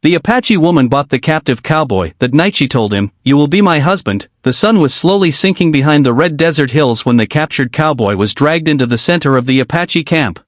The Apache woman bought the captive cowboy. That night she told him, "You will be my husband." The sun was slowly sinking behind the red desert hills when the captured cowboy was dragged into the center of the Apache camp.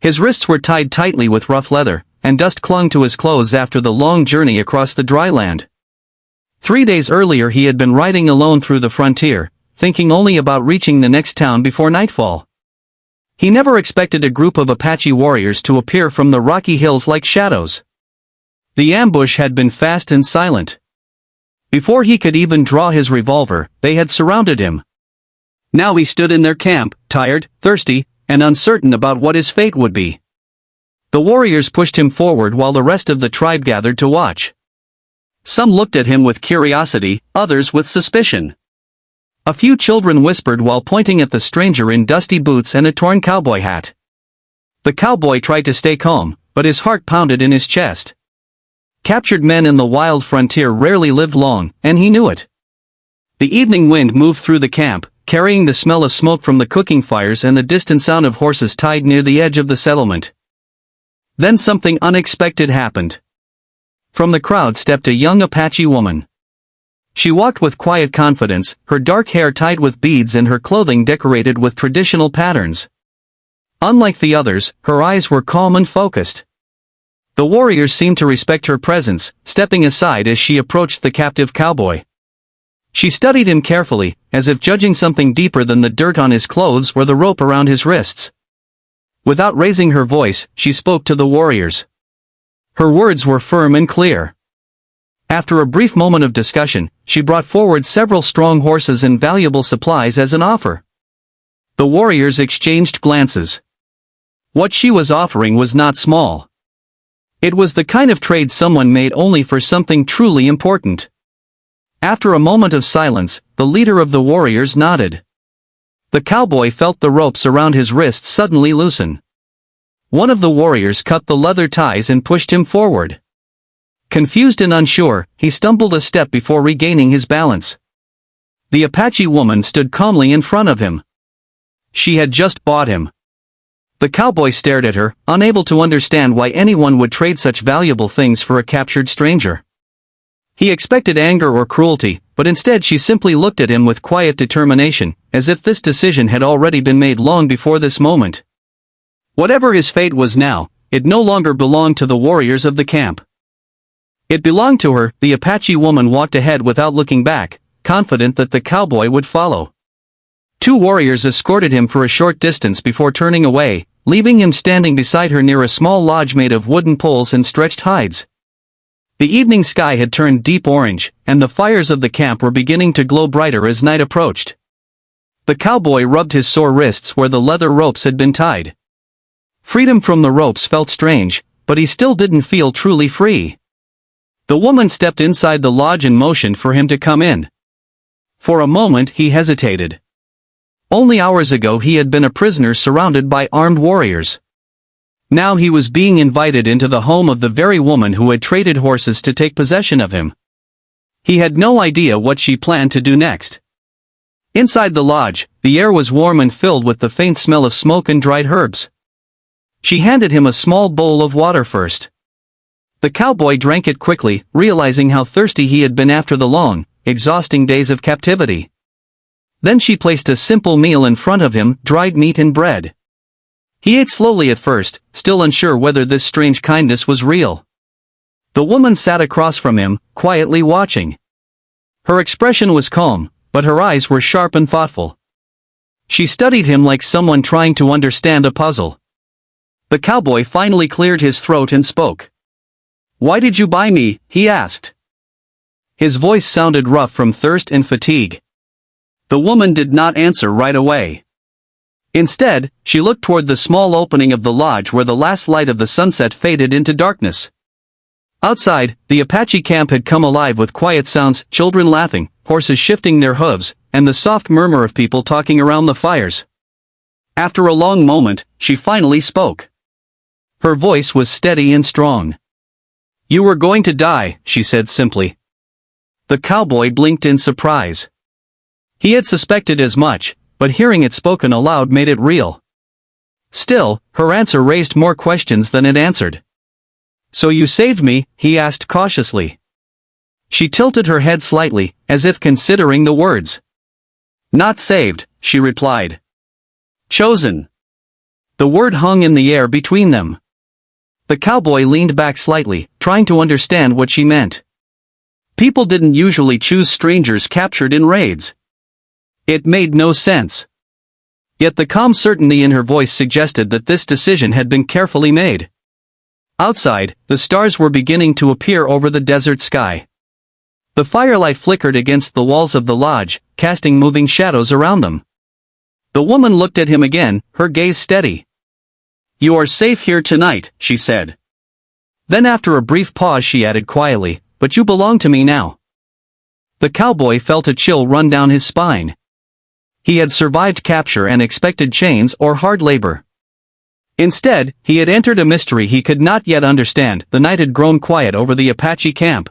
His wrists were tied tightly with rough leather, and dust clung to his clothes after the long journey across the dry land. 3 days earlier he had been riding alone through the frontier, thinking only about reaching the next town before nightfall. He never expected a group of Apache warriors to appear from the rocky hills like shadows. The ambush had been fast and silent. Before he could even draw his revolver, they had surrounded him. Now he stood in their camp, tired, thirsty, and uncertain about what his fate would be. The warriors pushed him forward while the rest of the tribe gathered to watch. Some looked at him with curiosity, others with suspicion. A few children whispered while pointing at the stranger in dusty boots and a torn cowboy hat. The cowboy tried to stay calm, but his heart pounded in his chest. Captured men in the wild frontier rarely lived long, and he knew it. The evening wind moved through the camp, carrying the smell of smoke from the cooking fires and the distant sound of horses tied near the edge of the settlement. Then something unexpected happened. From the crowd stepped a young Apache woman. She walked with quiet confidence, her dark hair tied with beads and her clothing decorated with traditional patterns. Unlike the others, her eyes were calm and focused. The warriors seemed to respect her presence, stepping aside as she approached the captive cowboy. She studied him carefully, as if judging something deeper than the dirt on his clothes or the rope around his wrists. Without raising her voice, she spoke to the warriors. Her words were firm and clear. After a brief moment of discussion, she brought forward several strong horses and valuable supplies as an offer. The warriors exchanged glances. What she was offering was not small. It was the kind of trade someone made only for something truly important. After a moment of silence, the leader of the warriors nodded. The cowboy felt the ropes around his wrists suddenly loosen. One of the warriors cut the leather ties and pushed him forward. Confused and unsure, he stumbled a step before regaining his balance. The Apache woman stood calmly in front of him. She had just bought him. The cowboy stared at her, unable to understand why anyone would trade such valuable things for a captured stranger. He expected anger or cruelty, but instead she simply looked at him with quiet determination, as if this decision had already been made long before this moment. Whatever his fate was now, it no longer belonged to the warriors of the camp. It belonged to her. The Apache woman walked ahead without looking back, confident that the cowboy would follow. 2 warriors escorted him for a short distance before turning away, leaving him standing beside her near a small lodge made of wooden poles and stretched hides. The evening sky had turned deep orange, and the fires of the camp were beginning to glow brighter as night approached. The cowboy rubbed his sore wrists where the leather ropes had been tied. Freedom from the ropes felt strange, but he still didn't feel truly free. The woman stepped inside the lodge and motioned for him to come in. For a moment he hesitated. Only hours ago he had been a prisoner surrounded by armed warriors. Now he was being invited into the home of the very woman who had traded horses to take possession of him. He had no idea what she planned to do next. Inside the lodge, the air was warm and filled with the faint smell of smoke and dried herbs. She handed him a small bowl of water first. The cowboy drank it quickly, realizing how thirsty he had been after the long, exhausting days of captivity. Then she placed a simple meal in front of him, dried meat and bread. He ate slowly at first, still unsure whether this strange kindness was real. The woman sat across from him, quietly watching. Her expression was calm, but her eyes were sharp and thoughtful. She studied him like someone trying to understand a puzzle. The cowboy finally cleared his throat and spoke. "Why did you buy me?" he asked. His voice sounded rough from thirst and fatigue. The woman did not answer right away. Instead, she looked toward the small opening of the lodge where the last light of the sunset faded into darkness. Outside, the Apache camp had come alive with quiet sounds, children laughing, horses shifting their hooves, and the soft murmur of people talking around the fires. After a long moment, she finally spoke. Her voice was steady and strong. "You were going to die," she said simply. The cowboy blinked in surprise. He had suspected as much, but hearing it spoken aloud made it real. Still, her answer raised more questions than it answered. "So you saved me?" he asked cautiously. She tilted her head slightly, as if considering the words. "Not saved," she replied. "Chosen." The word hung in the air between them. The cowboy leaned back slightly, trying to understand what she meant. People didn't usually choose strangers captured in raids. It made no sense. Yet the calm certainty in her voice suggested that this decision had been carefully made. Outside, the stars were beginning to appear over the desert sky. The firelight flickered against the walls of the lodge, casting moving shadows around them. The woman looked at him again, her gaze steady. "You are safe here tonight," she said. Then after a brief pause she added quietly, "But you belong to me now." The cowboy felt a chill run down his spine. He had survived capture and expected chains or hard labor. Instead, he had entered a mystery he could not yet understand. The night had grown quiet over the Apache camp.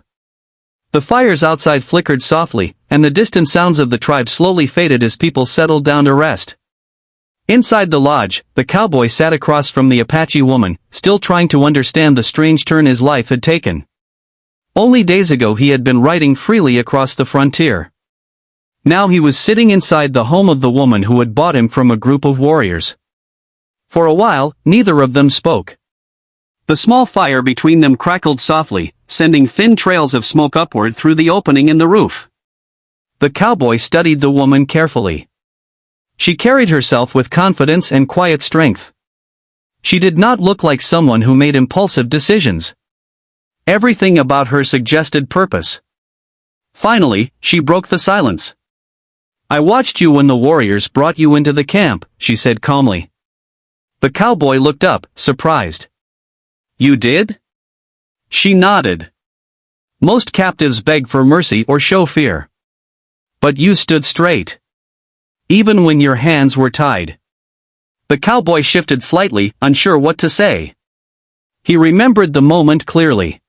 The fires outside flickered softly, and the distant sounds of the tribe slowly faded as people settled down to rest. Inside the lodge, the cowboy sat across from the Apache woman, still trying to understand the strange turn his life had taken. Only days ago he had been riding freely across the frontier. Now he was sitting inside the home of the woman who had bought him from a group of warriors. For a while, neither of them spoke. The small fire between them crackled softly, sending thin trails of smoke upward through the opening in the roof. The cowboy studied the woman carefully. She carried herself with confidence and quiet strength. She did not look like someone who made impulsive decisions. Everything about her suggested purpose. Finally, she broke the silence. "I watched you when the warriors brought you into the camp," she said calmly. The cowboy looked up, surprised. "You did?" She nodded. "Most captives beg for mercy or show fear. But you stood straight. Even when your hands were tied." The cowboy shifted slightly, unsure what to say. He remembered the moment clearly.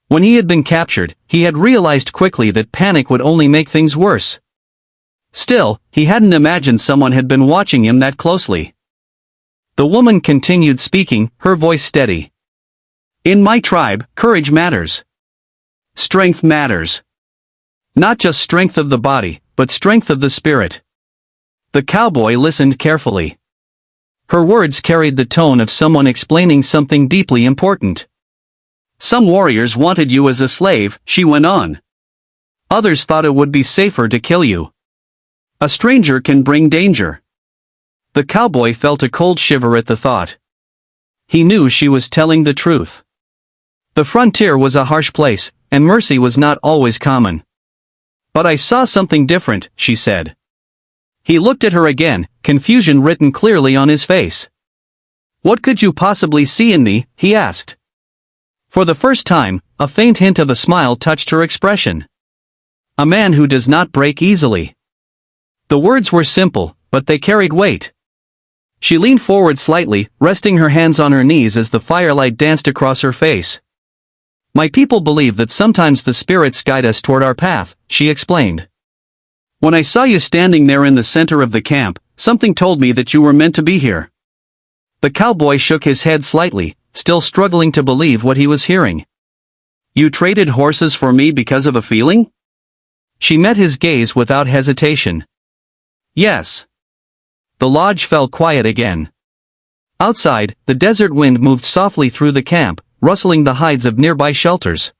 When he had been captured, he had realized quickly that panic would only make things worse. Still, he hadn't imagined someone had been watching him that closely. The woman continued speaking, her voice steady. "In my tribe, courage matters. Strength matters. Not just strength of the body, but strength of the spirit." The cowboy listened carefully. Her words carried the tone of someone explaining something deeply important. "Some warriors wanted you as a slave," she went on. "Others thought it would be safer to kill you. A stranger can bring danger." The cowboy felt a cold shiver at the thought. He knew she was telling the truth. The frontier was a harsh place, and mercy was not always common. "But I saw something different," she said. He looked at her again, confusion written clearly on his face. "What could you possibly see in me?" he asked. For the first time, a faint hint of a smile touched her expression. "A man who does not break easily." The words were simple, but they carried weight. She leaned forward slightly, resting her hands on her knees as the firelight danced across her face. "My people believe that sometimes the spirits guide us toward our path," she explained. "When I saw you standing there in the center of the camp, something told me that you were meant to be here." The cowboy shook his head slightly, still struggling to believe what he was hearing. "You traded horses for me because of a feeling?" She met his gaze without hesitation. "Yes." The lodge fell quiet again. Outside, the desert wind moved softly through the camp, rustling the hides of nearby shelters.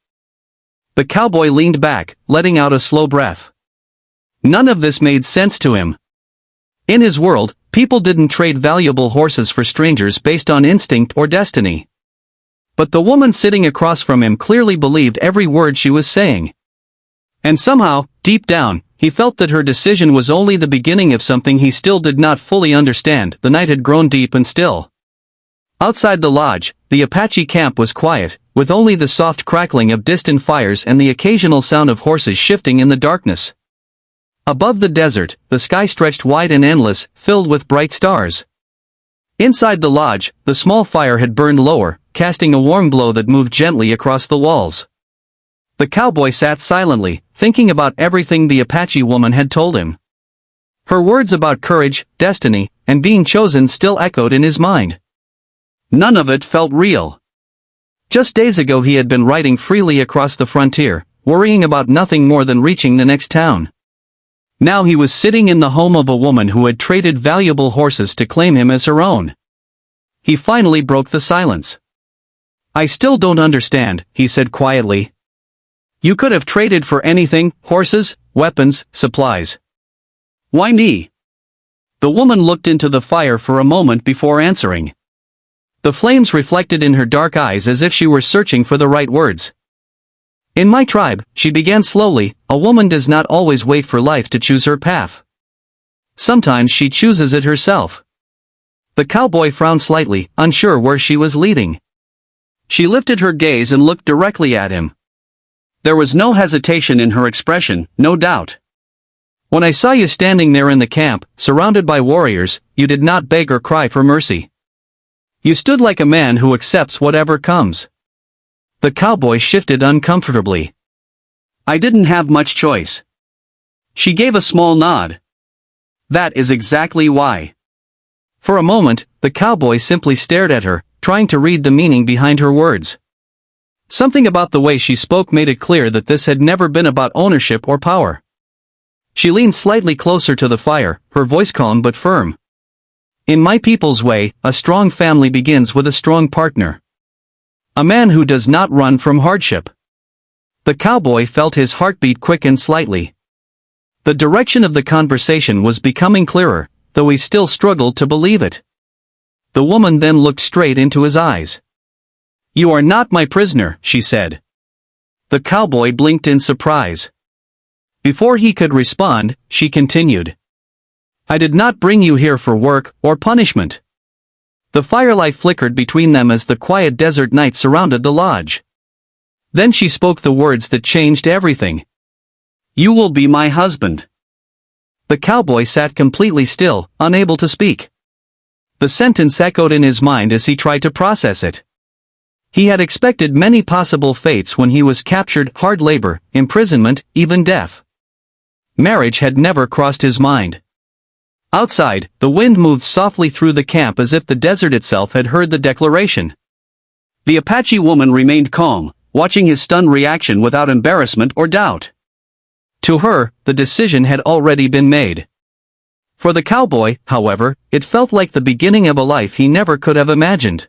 The cowboy leaned back, letting out a slow breath. None of this made sense to him. In his world, people didn't trade valuable horses for strangers based on instinct or destiny. But the woman sitting across from him clearly believed every word she was saying. And somehow, deep down, he felt that her decision was only the beginning of something he still did not fully understand. The night had grown deep and still. Outside the lodge, the Apache camp was quiet, with only the soft crackling of distant fires and the occasional sound of horses shifting in the darkness. Above the desert, the sky stretched wide and endless, filled with bright stars. Inside the lodge, the small fire had burned lower, casting a warm glow that moved gently across the walls. The cowboy sat silently, thinking about everything the Apache woman had told him. Her words about courage, destiny, and being chosen still echoed in his mind. None of it felt real. Just days ago he had been riding freely across the frontier, worrying about nothing more than reaching the next town. Now he was sitting in the home of a woman who had traded valuable horses to claim him as her own. He finally broke the silence. "I still don't understand," he said quietly. "You could have traded for anything, horses, weapons, supplies. Why me?" The woman looked into the fire for a moment before answering. The flames reflected in her dark eyes as if she were searching for the right words. "In my tribe," she began slowly, "a woman does not always wait for life to choose her path. Sometimes she chooses it herself." The cowboy frowned slightly, unsure where she was leading. She lifted her gaze and looked directly at him. There was no hesitation in her expression, no doubt. "When I saw you standing there in the camp, surrounded by warriors, you did not beg or cry for mercy. You stood like a man who accepts whatever comes." The cowboy shifted uncomfortably. "I didn't have much choice." She gave a small nod. "That is exactly why." For a moment, the cowboy simply stared at her, trying to read the meaning behind her words. Something about the way she spoke made it clear that this had never been about ownership or power. She leaned slightly closer to the fire, her voice calm but firm. "In my people's way, a strong family begins with a strong partner. A man who does not run from hardship." The cowboy felt his heartbeat quicken slightly. The direction of the conversation was becoming clearer, though he still struggled to believe it. The woman then looked straight into his eyes. "You are not my prisoner," she said. The cowboy blinked in surprise. Before he could respond, she continued. "I did not bring you here for work or punishment." The firelight flickered between them as the quiet desert night surrounded the lodge. Then she spoke the words that changed everything. "You will be my husband." The cowboy sat completely still, unable to speak. The sentence echoed in his mind as he tried to process it. He had expected many possible fates when he was captured: hard labor, imprisonment, even death. Marriage had never crossed his mind. Outside, the wind moved softly through the camp as if the desert itself had heard the declaration. The Apache woman remained calm, watching his stunned reaction without embarrassment or doubt. To her, the decision had already been made. For the cowboy, however, it felt like the beginning of a life he never could have imagined.